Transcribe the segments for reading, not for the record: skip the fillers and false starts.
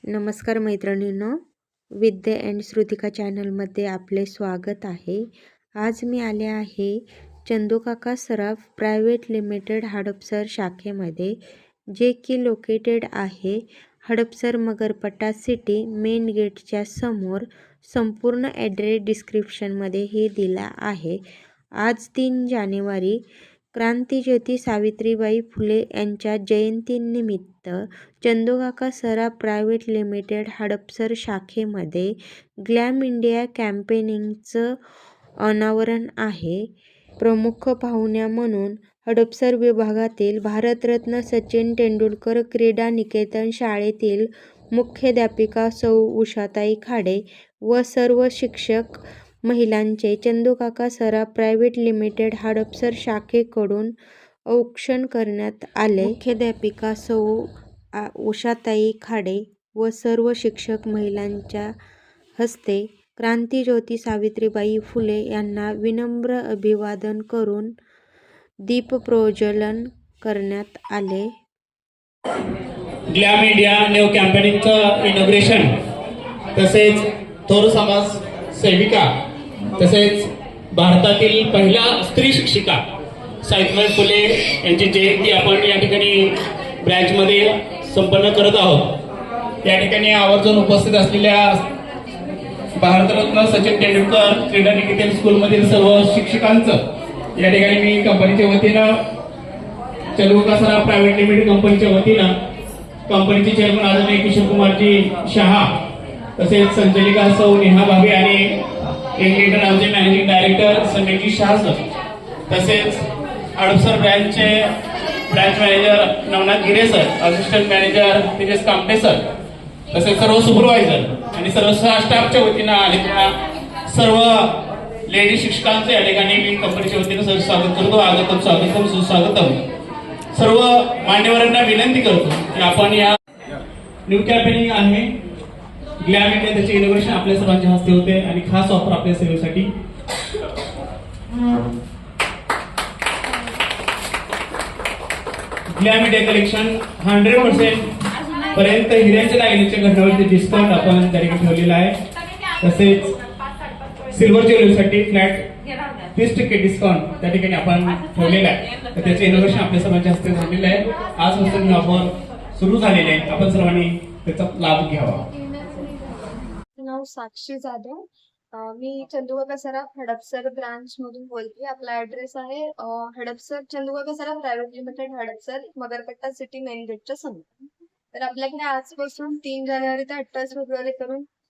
नमस्कार मैत्रिणींनो, विद्या अँड श्रुतिका चॅनलमध्ये आपले स्वागत आहे. आज मी आले आहे चंदूकाका सराफ प्रायव्हेट लिमिटेड हडपसर शाखेमध्ये, जे की लोकेटेड आहे हडपसर मगरपट्टा सिटी मेन गेटच्या समोर. संपूर्ण ॲड्रेस डिस्क्रिप्शनमध्ये हे दिला आहे. आज 3 जानेवारी क्रांतीज्योती सावित्रीबाई फुले यांच्या जयंतीनिमित्त चंदूकाका सराफ प्रायव्हेट लिमिटेड हडपसर शाखेमध्ये ग्लॅम इंडिया कॅम्पेनिंगचं अनावरण आहे. प्रमुख पाहुण्या म्हणून हडपसर विभागातील भारतरत्न सचिन तेंडुलकर क्रीडा निकेतन शाळेतील मुख्याध्यापिका सौ उषाताई खाडे व सर्व शिक्षक महिलांचे चंदूकाका सराफ प्रायव्हेट लिमिटेड हडपसर शाखेकडून औक्षण करण्यात आले. मुख्याध्यापिका सौ उषाताई खाडे व सर्व शिक्षक महिलांच्या हस्ते क्रांतीज्योती सावित्रीबाई फुले यांना विनम्र अभिवादन करून दीपप्रज्वलन करण्यात आले. ग्लॅम इंडिया न्यू कॅम्पेनिंगचं इनॉग्रेशन, तसेच थोर समाज सेविका, तसेच भारतातील पहिल्या स्त्री शिक्षिका सावित्रीबाई फुले यांची जयंती आपण या ठिकाणी ब्रँचमध्ये संपन्न करत आहोत. या ठिकाणी आवर्जून उपस्थित असलेल्या भारतरत्न सचिन तेंडुलकर क्रीडा निकेतन स्कूलमधील सर्व शिक्षकांचं या ठिकाणी मी कंपनीच्या वतीनं, चंदूकाका सराफ प्रायव्हेट लिमिटेड कंपनीच्या वतीनं, कंपनीचे चेअरमन आदरणीय किशोर कुमारजी शहा, तसेच संचालिका सौ नेहा भाभी आणि इंग्लंड नामचे managing director Sanjayji Shah sir, तसेच हडपसर ब्रँचचे branch manager Navnath Gire sir, assistant manager Tejas Kamte sir, तसेच सर्व सुपरवायझर आणि सर्व स्टाफच्या वतीनं आलेल्या सर्व लेडी शिक्षकांचे या ठिकाणी मी कंपनीच्या वतीनं स्वागत करतो. आगतम स्वागतम सुस्वागतम. सर्व मान्यवरांना विनंती करतो की आपण या न्यू कॅम्पेनिंग आहे ग्लॅम इंडिया, त्याचे इनोव्हेशन आपल्या सर्वांच्या हस्ते होते आणि खास ऑफर आपल्या सेवेसाठी. ग्लॅम इंडिया कलेक्शन 100% पर्यंत हिऱ्यांच्या दागिन्याच्या घटनावरती डिस्काउंट आपण त्या ठिकाणी ठेवलेला आहे. तसेच सिल्वर ज्वेलरीसाठी फ्लॅट 30% डिस्काउंट त्या ठिकाणी आपण ठेवलेला आहे. तर त्याचे इनोव्हेशन आपल्या सर्वांच्या हस्ते झालेलं आहे. आजपासून ऑफर सुरू झालेले आहे, आपण सर्वांनी त्याचा लाभ घ्यावा. नाव साक्षी जाधव. मी चंदूकाका सराफ हडपसर ब्रांच मधून बोलते. आपला ऍड्रेस आहे Hadapsar Chandukaka Saraf private limited Hadapsar Magarpatta city main गेटच्या समोर. तर आपल्याकडे आजपासून 3 जानेवारी ते 28 फेब्रुवारी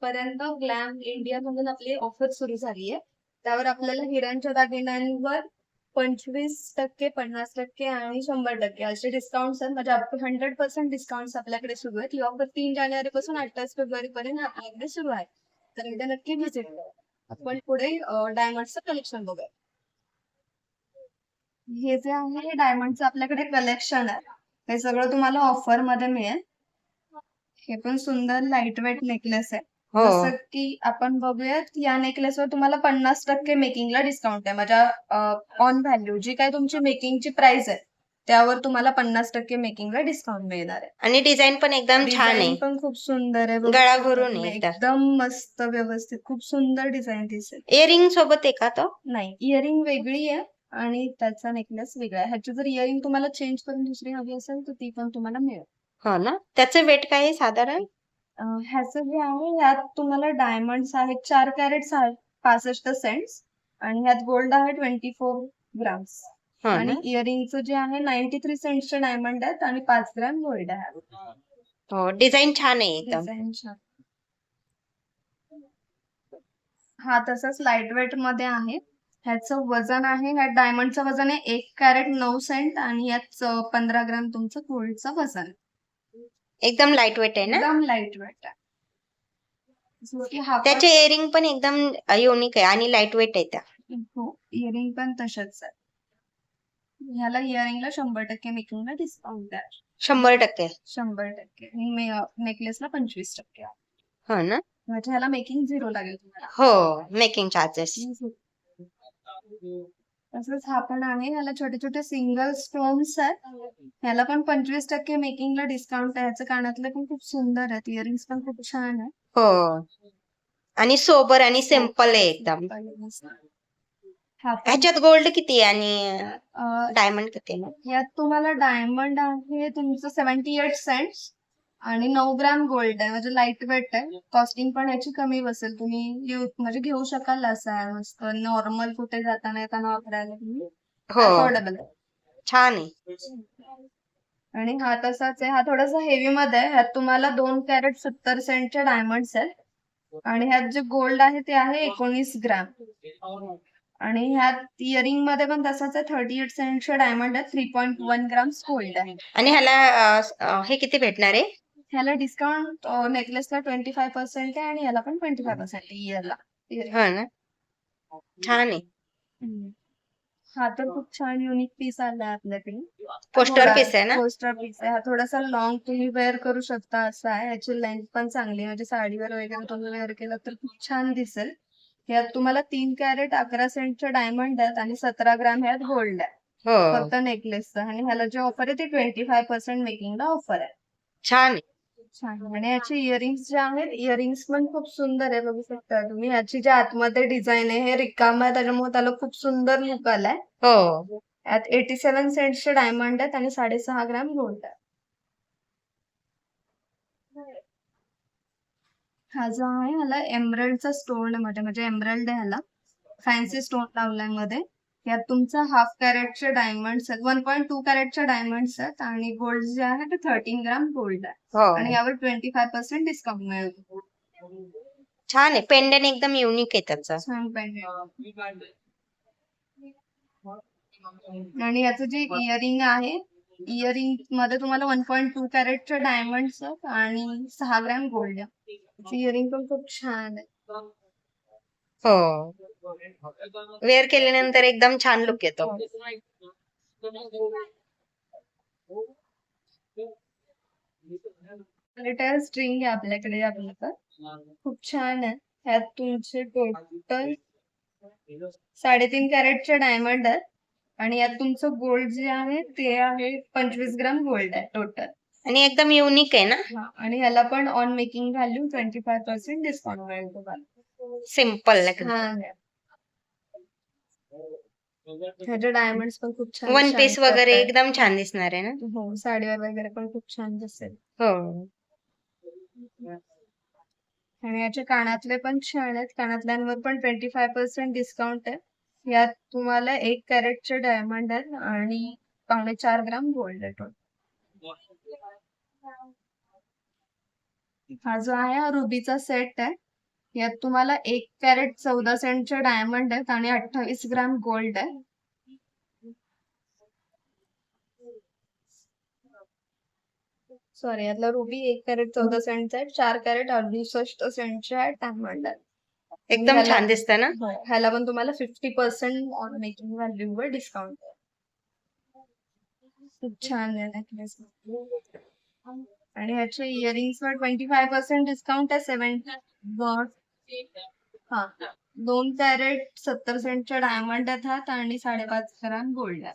पर्यंत ग्लॅम इंडिया मधून आपली ऑफर सुरू झाली आहे. त्यावर आपल्याला हिऱ्यांच्या दागिन्यांवर 25%, 50% आणि 100% असे डिस्काउंट्स आहेत. म्हणजे 100% डिस्काउंट्स आपल्याकडे सुरू आहेत. ही ऑफर 3 जानेवारी पासून 28 फेब्रुवारी पर्यंत आपल्याकडे सुरू आहे. तर एकदा नक्की व्हिजिट करा. आपण पुढे डायमंडचं कलेक्शन बघूया. हे जे आहे हे डायमंडचं आपल्याकडे कलेक्शन आहे. हे सगळं तुम्हाला ऑफर मध्ये मिळेल. हे पण सुंदर लाईट वेट नेकलेस आहे. जसं की आपण बघूयात, या नेकलेसवर तुम्हाला 50% मेकिंगला डिस्काउंट आहे. माझ्या ऑन व्हॅल्यू जी काय तुमची मेकिंगची प्राइस आहे त्यावर तुम्हाला 50% मेकिंगला डिस्काउंट मिळणार आहे. आणि डिझाईन पण एकदम छान आहे, पण खूप सुंदर आहे. गळा भरून एकदम मस्त व्यवस्थित, खूप सुंदर डिझाईन दिसेल. इयरिंग सोबत आहे का तो? नाही, इयरिंग वेगळी आहे आणि त्याचा नेकलेस वेगळा आहे. ह्याची जर इयरिंग तुम्हाला चेंज करून दुसरी हवी असेल तर ती पण तुम्हाला मिळेल. हो ना. त्याचं वेट काय आहे साधारण? ह्याचं जे आहे ह्यात तुम्हाला डायमंड्स आहेत 4 कॅरेट 65 सेंट्स आणि ह्यात गोल्ड आहे 24 ग्राम्स. आणि इयरिंगचं जे आहे 93 सेंट्सचे डायमंड आहेत आणि 5 ग्राम गोल्ड आहे. हो, डिझाईन छान आहे एकदम. डिझाईन छान. हा तसंच लाईट वेट मध्ये आहे. ह्याचं वजन आहे, ह्यात डायमंडचं वजन आहे 1 कॅरेट 9 सेंट आणि यात 15 ग्राम तुमचं गोल्डचं वजन आहे. एकदम लाईट वेट आहे ना? एकदम लाईट वेट आहे. त्याचे इयरिंग पण एकदम युनिक आहे आणि लाईट वेट आहे त्या. हो, इयरिंग पण तशाच आहे. ह्याला इयरिंगला 100% मेकिंगला डिस्काउंट आहे. 100%? 100%. नेकलेसला 25% आहे. हो ना. म्हणजे ह्याला मेकिंग 0 लागेल तुम्हाला. हो, मेकिंग चार्जेस. तसंच हा पण आहे. ह्याला छोटे छोटे सिंगल स्टोन्स आहेत. ह्याला पण 25% मेकिंगला डिस्काउंट आहे. ह्याचं कानातले पण खूप सुंदर आहेत. इयरिंग्स पण खूप छान आहे. हो. आणि सोबर आणि सिम्पल आहे एकदम. हा पण ह्याच्यात गोल्ड किती आहे आणि अं, डायमंड किती आहे मग? यात तुम्हाला डायमंड आहे तुमचं 78 सेंट्स आणि 9 ग्राम गोल्ड आहे. म्हणजे लाईट वेट आहे. कॉस्टिंग पण याची कमी बसेल. तुम्ही म्हणजे घेऊ शकाल असं आहे. मस्त नॉर्मल कुठे जाताना येताना वापरायला तुम्ही हो, अफोर्डेबल आहे. छान आहे. आणि हा तसाच आहे. हा थोडासा हेवी मध्ये आहे. ह्यात तुम्हाला 2 कॅरेट 70 सेंटचे डायमंड्स आहेत आणि ह्यात जे गोल्ड आहे ते आहे 19 ग्राम. आणि ह्यात इयरिंग मध्ये पण तसाच आहे. 38 सेंटचे डायमंड आहे. 3.1 ग्राम्स गोल्ड आहे. आणि ह्याला हे किती भेटणार आहे? ह्याला डिस्काउंट नेकलेसला 25% आहे आणि ह्याला पण 25% आहे इयरला. हो ना, छान आहे. हा तर खूप छान युनिक पीस आलाय आपल्याकडे. पोस्टर पीस आहे ना? पोस्टर पीस आहे. हा थोडासा लॉंग तुम्ही वेअर करू शकता असा आहे. याची लेंथ पण चांगली आहे. म्हणजे साडीवर वगैरे तुम्ही वेअर केलं तर खूप छान दिसेल. यात तुम्हाला 3 कॅरेट 11 सेंटचे डायमंड आहेत आणि 17 ग्राम ह्यात गोल्ड आहे. हो, फक्त नेकलेसचं. आणि ह्याला जे ऑफर आहे ते 25% मेकिंगला ऑफर आहे. छान आहे. छान. आणि याचे इयरिंग्स जे आहेत इयरिंग्स पण खूप सुंदर आहे. बघू शकता तुम्ही. याची जी आतमध्ये डिझाईन आहे हे रिकाम आहे त्याच्यामुळे त्याला खूप सुंदर लुक आलाय. हो, यात 87 सेंट्सचे डायमंड आहेत आणि 6.5 ग्राम गोल्ड आहे. हा जो आहे ह्याला एमरल्डचा स्टोन मध्ये म्हणजे एमरल्ड आहे ह्याला. फॅन्सी स्टोन लावलाय मध्ये. यात तुमचा हाफ कॅरेटचे डायमंड्स आहेत. 1.2 कॅरेटचे डायमंड्स आहेत आणि गोल्ड जे आहे ते 13 ग्राम गोल्ड आहे. आणि हो, यावर 25% डिस्काउंट मिळेल. छान आहे. पेंडंट एकदम युनिक आहे त्याचं. छान पेंडेंट. आणि याचं जे इयरिंग आहे इयरिंग मध्ये तुम्हाला 1.2 कॅरेटचे डायमंड्स आणि 6 ग्राम गोल्ड आहे. इयरिंग पण खूप छान आहे. हो, वेअर केल्यानंतर एकदम छान लुक येतो. रिटायर स्ट्रिंग आहे आपल्याकडे आपल्याकडे. खूप छान आहे. ह्यात तुमचे टोटल 3.5 कॅरेटचे डायमंड आहेत आणि यात तुमचं गोल्ड जे आहे ते आहे 25 ग्राम गोल्ड आहे टोटल. आणि एकदम युनिक आहे ना, आणि ह्याला पण ऑन मेकिंग व्हॅल्यू 25% डिस्काउंट मिळेल तुम्हाला. सिम्पल छान आहे. ह्याचे डायमंड्स पण खूप छान वन shine पीस वगैरे करतायत. एकदम छान दिसणार आहे ना. हो, साडीवर वगैरे पण खूप छान दिसेल. हो, आणि याचे कानातले पण छान आहेत. कानातल्यांवर पण 25% डिस्काउंट आहे. यात तुम्हाला 1 कॅरेटचे डायमंड आहेत आणि 4.25 ग्राम गोल्ड आहे टोटल. हा जो आहे हा रुबीचा सेट आहे. यात तुम्हाला 1 कॅरेट 14 सेंटचे डायमंड आहेत आणि 28 ग्राम गोल्ड आहे. सॉरी, यातला रुबी 1 कॅरेट 14 सेंटचा आहे. 4 कॅरेट 68 सेंटचे आहे डायमंड आहे. एकदम छान दिसतं ना. हो, ह्याला पण तुम्हाला 50% ऑन मेकिंग व्हॅल्यूवर डिस्काउंट आहे. खूप छान आहे नेकलेस. आणि ह्याचे इयरिंग्स वर 25% डिस्काउंट आहे. 2 कॅरेट 70 सेंटचे डायमंड आहेत आणि 5.5 ग्राम गोल्ड आहे.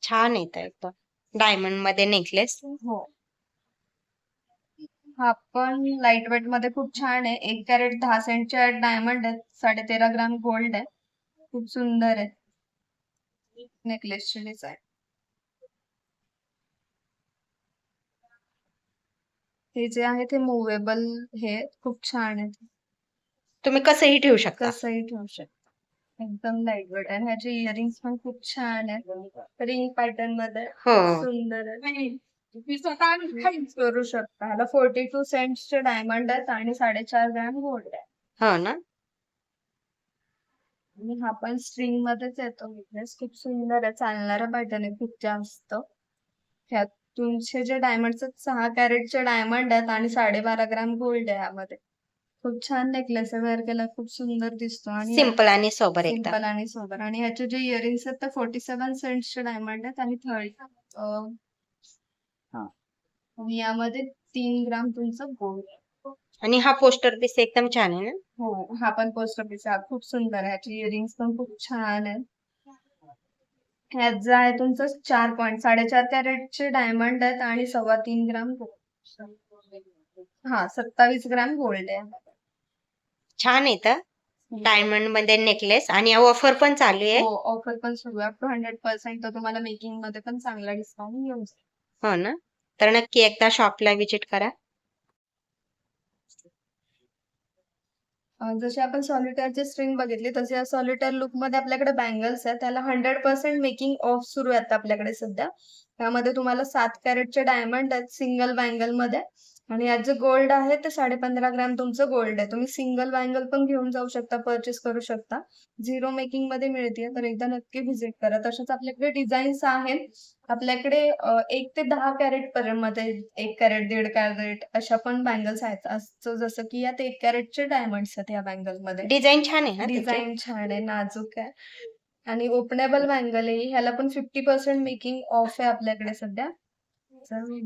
छान येतं एकदम डायमंड मध्ये नेकलेस. हो. हा पण लाईट वेट मध्ये खूप छान आहे. 1 कॅरेट 10 सेंटचे डायमंड आहेत. 13.5 ग्राम गोल्ड आहे. खूप सुंदर आहे नेकलेसची डिझाईन. हे जे आहे ते मुव्हेबल हे खूप छान आहे. तुम्ही कसंही ठेवू शकता. कसंही ठेवू शकता. एकदम लाईट वेट आहे. ह्याचे इयरिंग्स पण खूप छान आहे. रिंग पॅटर्न मध्ये हो, सुंदर आहे. करू शकता. ह्याला 42 सेंट्सचे डायमंड आहेत आणि 4.5 ग्राम गोल्ड आहे. हो ना. आणि हा पण स्ट्रिंग मध्येच येतो नेकलेस. खूप सुंदर आहे. चालणारा पॅटर्न आहे खूप जास्त. ह्यात तुमचे जे डायमंड्स आहेत 6 कॅरेटचे डायमंड आहेत आणि 12.5 ग्राम गोल्ड आहे यामध्ये. खूप छान नेकलेस आहे. वेअर केला खूप सुंदर दिसतो. आणि सिम्पल आणि सोबर एकदम. सिंपल आणि सोबर. आणि ह्याचे जे इयरिंग्स आहेत ते 47 सेंट्सचे डायमंड आहेत आणि आणि यामध्ये 3 ग्राम तुमचं गोल्ड आहे. आणि हा पोस्टर पीस एकदम छान आहे ना. हो, हा पण पोस्ट ऑफिस आहे. खूप सुंदर आहे. ह्याचे इयरिंग्स पण खूप छान आहेत. ह्याचं आहे तुमचं 4.4 कॅरेटचे डायमंड आहेत आणि 3.25 ग्राम गोल्ड. हा 27 ग्राम गोल्ड आहे. छान येतं डायमंड मध्ये नेकलेस आणि ऑफर पण चालू आहे. हो ऑफर पण सुरू आहे. 100% तर तुम्हाला मेकिंग मध्ये पण चांगला डिस्काउंट मिळून जाईल. हो ना, तर नक्की एकदा शॉपला व्हिजिट करा. जसे आपण सॉलिटरचे स्ट्रिंग बघितली तसे या सॉलिटर लुक मध्ये आपल्याकडे बँगल्स आहेत. त्याला 100% मेकिंग ऑफ सुरू आहे आता आपल्याकडे सध्या. त्यामध्ये तुम्हाला 7 कॅरेटचे डायमंड आहेत सिंगल बँगल मध्ये आणि यात जे गोल्ड आहे ते 15.5 ग्राम तुमचं गोल्ड आहे. तुम्ही सिंगल बँगल पण घेऊन जाऊ शकता, परचेस करू शकता. 0 मेकिंग मध्ये मिळते, तर एकदा नक्की व्हिजिट करा. तसेच आपल्याकडे डिझाईन्स आहेत. आपल्याकडे 1 ते 10 कॅरेट पर्यंत मध्ये 1 कॅरेट 1.5 कॅरेट अशा पण बँगल्स आहेत. असं जसं की यात 1 कॅरेटचे डायमंड्स आहेत या बँगल मध्ये. डिझाईन छान आहे ना त्याची? डिझाईन छान आहे, नाजूक आहे आणि ओपनेबल बँगल आहे. ह्याला पण 50% मेकिंग ऑफ आहे आपल्याकडे सध्या.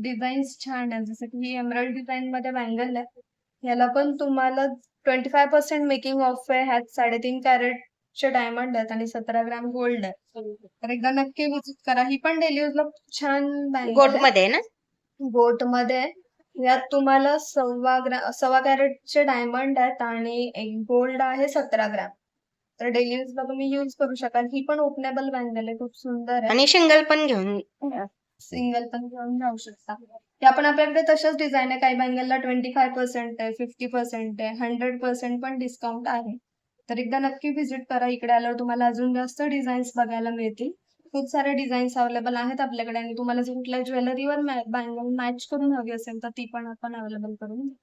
डिझाईन्स छान आहे, जसं की ही एमराल्ड डिझाईन मध्ये बँगल आहे. ह्याला पण तुम्हाला 25% मेकिंग ऑफ आहे. ह्यात 3.5 कॅरेटचे डायमंड आहेत आणि 17 ग्राम गोल्ड आहे. तर एकदा नक्की विजिट करा. ही पण डेली यूजला छान बँगल गोल्ड आहे. मध्ये आहे ना? गोट मध्ये आहे. यात तुम्हाला 1.25 कॅरेटचे डायमंड आहेत आणि एक गोल्ड आहे 17 ग्राम. तर डेली यूजला तुम्ही यूज करू शकाल. ही पण ओपनेबल बँगल आहे, खूप सुंदर आहे. आणि सिंगल पण घेऊन सिंगल पण घेऊन जाऊ शकता. त्या पण आपल्याकडे तशाच डिझाईन आहे. काही बँगलला 25% आहे, 50% आहे, 100% पण डिस्काउंट आहे. तर एकदा नक्की व्हिजिट करा. इकडे आल्यावर तुम्हाला अजून जास्त डिझाईन्स बघायला मिळतील. खूप सारे डिझाईन्स अवेलेबल आहेत आपल्याकडे आणि तुम्हाला जर कुठल्या ज्वेलरीवर बँगल मॅच करून हवी असेल तर ती पण आपण अवेलेबल करून देऊ.